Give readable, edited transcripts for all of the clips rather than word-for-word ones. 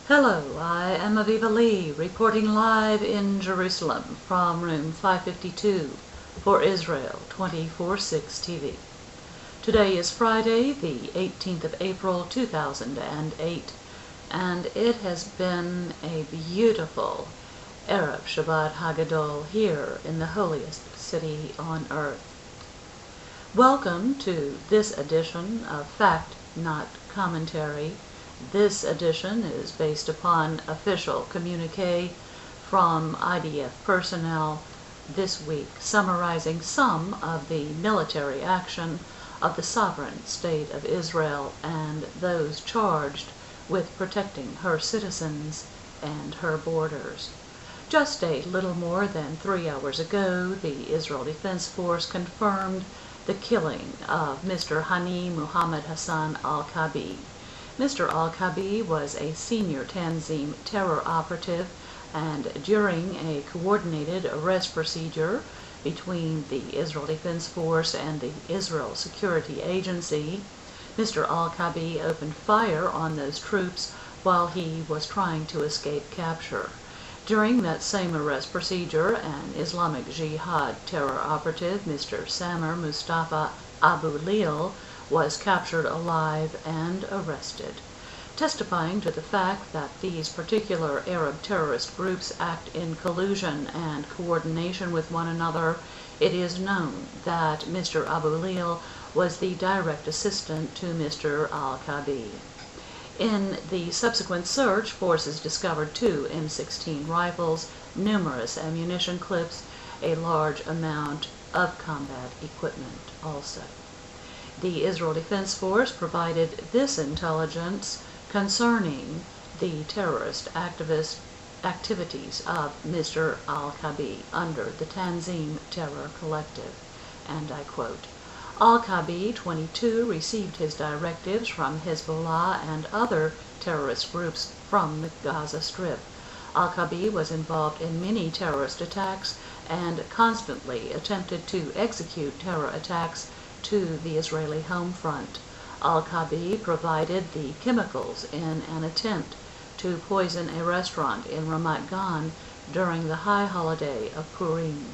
Hello, I am Aviva Lee, reporting live in Jerusalem from room 552 for Israel 24/6 TV. Today is Friday, the 18th of April 2008, and it has been a beautiful Erev Shabbat Hagadol here in the holiest city on earth. Welcome to this edition of Fact Not Commentary. This edition is based upon official communique from IDF personnel this week, summarizing some of the military action of the sovereign state of Israel and those charged with protecting her citizens and her borders. Just a little more than 3 hours ago, the Israel Defense Force confirmed the killing of Mr. Hani Muhammad Hassan al-Kabi. Mr. al-Kabi was a senior Tanzim terror operative, and during a coordinated arrest procedure between the Israel Defense Force and the Israel Security Agency, Mr. al-Kabi opened fire on those troops while he was trying to escape capture. During that same arrest procedure, an Islamic Jihad terror operative, Mr. Samer Mustafa Abu Lil, was captured alive and arrested. Testifying to the fact that these particular Arab terrorist groups act in collusion and coordination with one another, it is known that Mr. Abu Lil was the direct assistant to Mr. al-Kabi. In the subsequent search, forces discovered 2 M16 rifles, numerous ammunition clips, a large amount of combat equipment also. The Israel Defense Force provided this intelligence concerning the terrorist activities of Mr. al-Kabi under the Tanzim Terror Collective, and I quote, "Al-Kabi, 22, received his directives from Hezbollah and other terrorist groups from the Gaza Strip. Al-Kabi was involved in many terrorist attacks and constantly attempted to execute terror attacks to the Israeli home front. Al-Kabi provided the chemicals in an attempt to poison a restaurant in Ramat Gan during the high holiday of Purim.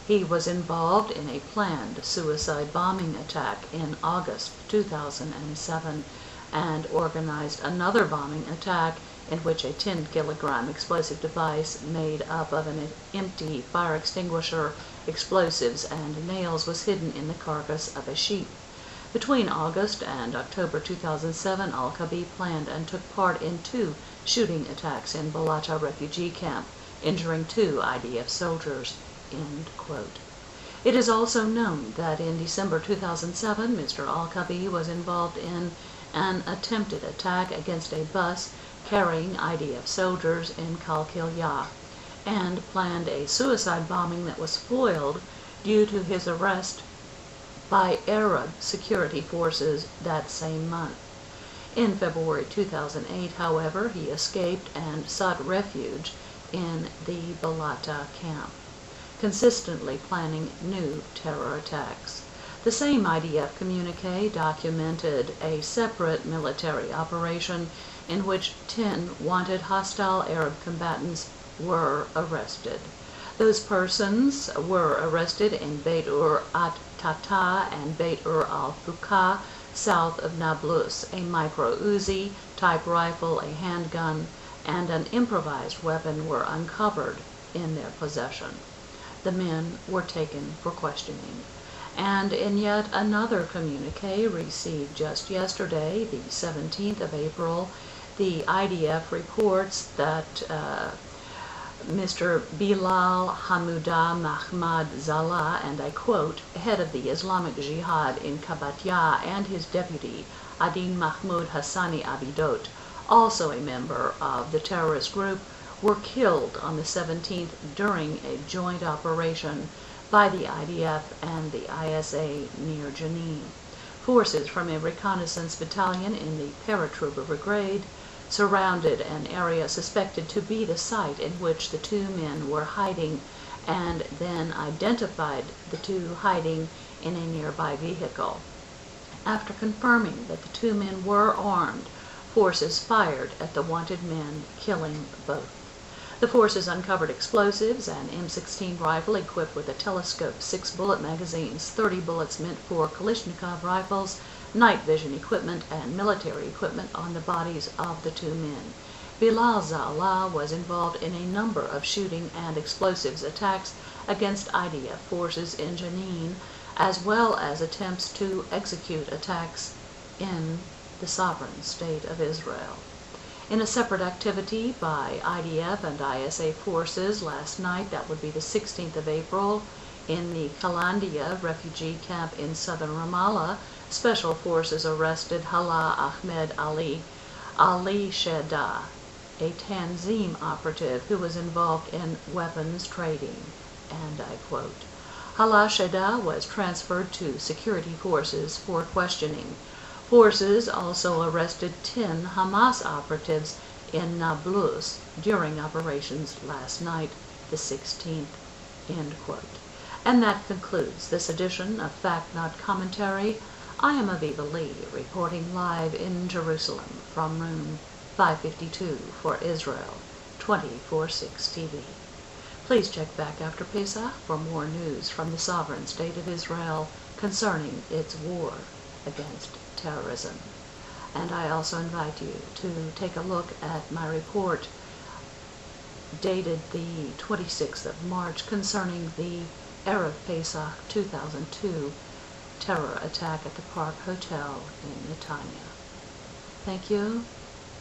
He was involved in a planned suicide bombing attack in August 2007 and organized another bombing attack in which a 10-kilogram explosive device made up of an empty fire extinguisher, explosives, and nails was hidden in the carcass of a sheep. Between August and October 2007, al-Kabi planned and took part in 2 shooting attacks in Balata refugee camp, injuring 2 IDF soldiers." End quote. It is also known that in December 2007, Mr. al-Kabi was involved in an attempted attack against a bus carrying IDF soldiers in Kalkilyah, and planned a suicide bombing that was foiled due to his arrest by Arab security forces that same month. In February 2008, however, he escaped and sought refuge in the Balata camp, consistently planning new terror attacks. The same IDF communique documented a separate military operation in which 10 wanted hostile Arab combatants were arrested. Those persons were arrested in Beit Ur at-Tata and Beit Ur al-Fuka, south of Nablus. A micro Uzi type rifle, a handgun, and an improvised weapon were uncovered in their possession. The men were taken for questioning. And in yet another communique received just yesterday, the 17th of April, the IDF reports that Mr. Bilal Hamouda Mahmad Zala, and I quote, head of the Islamic Jihad in Kabatya, and his deputy, Adin Mahmoud Hassani Abidot, also a member of the terrorist group, were killed on the 17th during a joint operation by the IDF and the ISA near Jenin. Forces from a reconnaissance battalion in the paratrooper brigade surrounded an area suspected to be the site in which the 2 men were hiding, and then identified the 2 hiding in a nearby vehicle. After confirming that the 2 men were armed, Forces fired at the wanted men, killing both. The forces uncovered explosives, an M16 rifle equipped with a telescope, 6 bullet magazines, 30 bullets meant for Kalashnikov rifles, night vision equipment, and military equipment on the bodies of the 2 men. Bilal Zala was involved in a number of shooting and explosives attacks against IDF forces in Jenin, as well as attempts to execute attacks in the sovereign state of Israel. In a separate activity by IDF and ISA forces last night, that would be the 16th of April, in the Kalandia refugee camp in southern Ramallah, special forces arrested Hala Ahmed Ali Sheda, a Tanzim operative who was involved in weapons trading. And I quote, Hala Sheda was transferred to security forces for questioning. Forces also arrested 10 Hamas operatives in Nablus during operations last night, the 16th, end quote. And that concludes this edition of Fact Not Commentary. I am Aviva Lee, reporting live in Jerusalem from room 552 for Israel 24/6 TV. Please check back after Pesach for more news from the sovereign state of Israel concerning its war against terrorism. And I also invite you to take a look at my report dated the 26th of March concerning the Erev Pesach 2002 terror attack at the Park Hotel in Netanya. Thank you,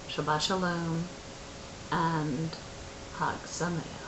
Shabbat Shalom, and Hag Sameach.